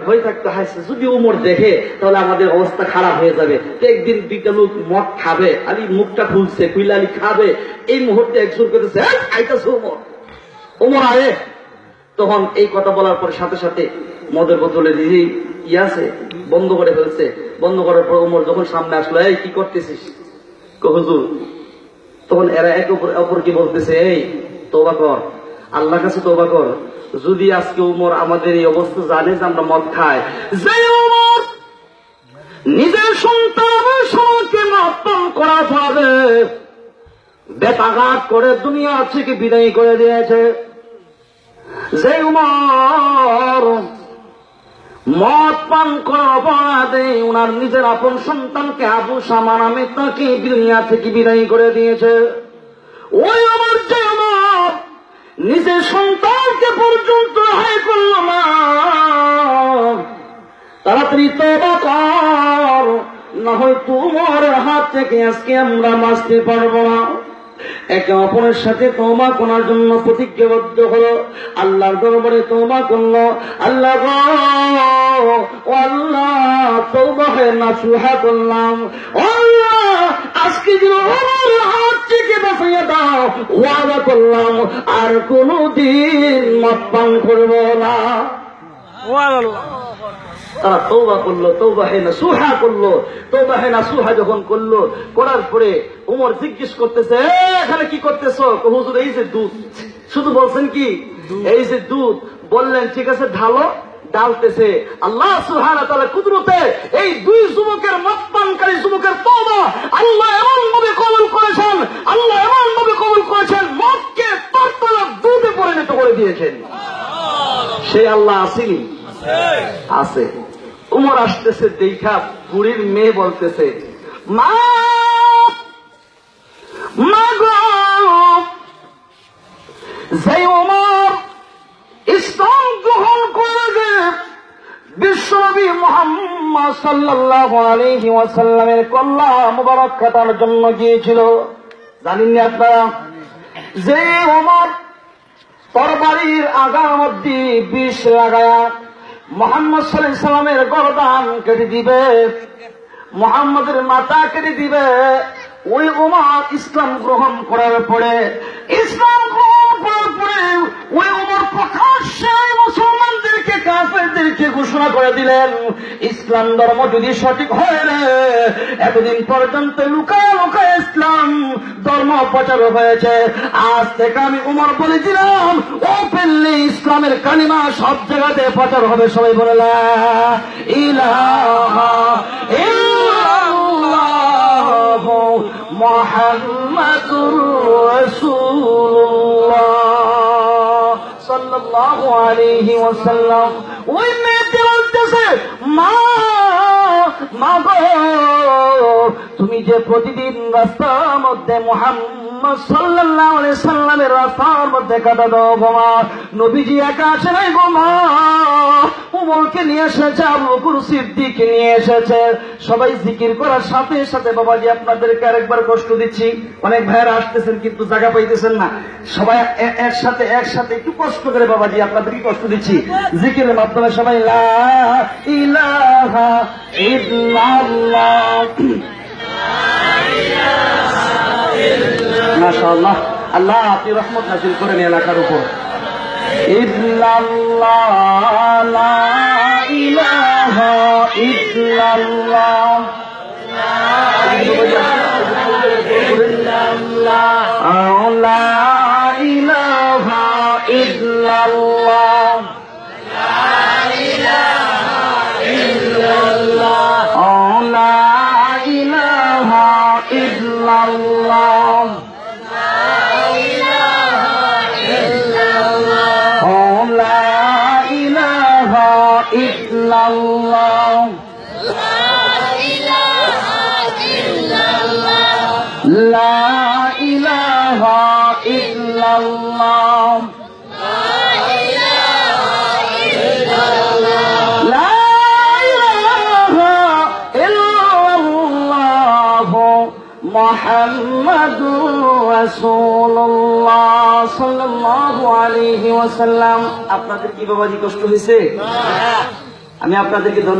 ভয় থাকতে হয়, যদি উমর দেখে তাহলে আমাদের অবস্থা খারাপ হয়ে যাবে। একদিন দুইটা লোক মদ খাবে, আলী মুখটা খুলছে, খুইলে আলী খাবে, এই মুহূর্তে একজন করতেছে আইতাছে উমর, উমর আয়ে। তখন এই কথা বলার পর সাথে সাথে মদের বোতলে নিজেই আছে বন্ধ করে ফেলছে। বন্ধ করার পর উমর যখন সামনে আসলো, এই কি করতেছিস? হুজুর। তখন এরা এক অপরকে বলতেছে, এই তওবা কর, আল্লাহর কাছে তওবা কর। যদি আজকে উমর আমাদের এই অবস্থা জানে যে আমরা মদ খাই, যে উমর নিজের সন্তানের সঙ্গে মদ পান করা যাবে বেতাঘাত করে দুনিয়া থেকে বিদায় করে দিয়েছে, যে উমর মদ পান করার অপরাধে উনার নিজের আপন সন্তানকে আবু শামা নামে তাকে দুনিয়া থেকে বিদায় করে দিয়েছে, ওই আমার যে উমর নিজের সন্তানকে পর্যন্ত হাই করল না, তাড়াতাড়ি তওবা কর, না হয় তোমার হাত থেকে আজকে আমরা বাঁচতে পারবো না। একে অপরের সাথে তওবা করার জন্য প্রতিজ্ঞাবদ্ধ হলো, আল্লাহর দরবারে তওবা করলো। আল্লাহ গো, ও আল্লাহ, তওবা নাসুহা করলাম, আল্লাহ আজকে যে আমার হাত থেকে বাঁচিয়ে দাও, ওয়াদা করলাম আর কোনদিন মদ পান করবো না। তারা তওবা করলো, তওবা নাসুহা করলো। তওবা নাসুহা যখন করলো, করার পরে উমর জিজ্ঞেস করতেছে, এখানে কি করতেছো? হুজুর এই যে দুধ। শুধু বলছেন কি এই যে দুধ? বললেন ঠিক আছে ঢালো। ডালতেছে। আল্লাহ সুবহানাহু ওয়া তাআলা কুদরতে এই দুই যুবকের মদ পানকারী যুবকের তওবা আল্লাহ এমন ভাবে কবুল করেছেন, আল্লাহ এমন ভাবে কবুল করেছেন, মদকে তরতলা দুধে পরিণত করে দিয়েছেন। সে আল্লাহ আসেনি? আছে। উমর আসতেছে, দেখা বুড়ির মেয়ে বলতেছে, মা গো, যে উমর ইসলাম গ্রহণ করে বিশ্বনবী মুহাম্মদ সাল্লাল্লাহু আলাইহি ওয়াসাল্লামের কল্লা মুবারক খাতার জন্য গিয়েছিল, জানেন না আপনারা? যে উমর তরবারির আগার মধ্যে বিষ লাগায়া মুহাম্মদ সাল্লাল্লাহু আলাইহি সাল্লামের গর্দান কেটে দিবে, মুহাম্মদের মাথা কেটে দিবে, ওই উমর ইসলাম গ্রহণ করার পরে ওই উমর প্রকাশ্যে মুসলমানদেরকে কাফেরদেরকে ঘোষণা করে দিলেন, ইসলাম ধর্ম যদি সঠিক হয় রে, এতদিন পর্যন্ত লুকায় লুকায় ইসলাম ধর্ম প্রচার হয়েছে, আজ থেকে আমি উমর বলে দিলাম ওপেনলি ইসলামের কালিমা সব জায়গাতে প্রচার হবে। সবাই বলে লা ইলাহা ইল্লাল্লাহ মুহাম্মাদুর রাসূলুল্লাহ সাল্লাল্লাহু আলাইহি ওয়াসাল্লাম। ওই মেয়েটি বলতেছে, মা গো, তুমি যে প্রতিদিন রাস্তার মধ্যে মুহাম্মদ সাল্লাল্লাহু আলাইহি সাল্লামের রাস্তার মধ্যে কাটা দাও গো মা, নবীজি একা আসে নাই গো মা, উমরকে নিয়ে এসেছে, আবু বকর সিদ্দিককে নিয়ে এসেছে। সবাই জিকির করার সাথে সাথে, বাবাজি আপনাদেরকে আরেকবার কষ্ট দিচ্ছি, অনেক ভাইয়েরা আসতেছেন কিন্তু জায়গা পাইতেছেন না, সবাই একসাথে একটু কষ্ট করে বাবাজি আপনাদেরকে কষ্ট দিচ্ছি, জিকিরের মাধ্যমে সবাই লা ইলাহা ইল্লাল্লাহ। মাশাআল্লাহ, আল্লাহ আপনি রহমত নাযিল করেন এলাকার উপর। ইল্লাল্লাহ, লা ইলাহা ইল্লাল্লাহ, লা ইলাহা ইল্লাল্লাহ, লা ইলাহা ইল্লাল্লাহ, লা ইলাহা ইল্লাল্লাহ মুহাম্মাদুর রাসূলুল্লাহ সাল্লাল্লাহু আলাইহি ওয়াসাল্লাম। আপনাদের কি বাবাজি কষ্ট হয়েছে? আমি আপনাদেরকে ধন্যবাদ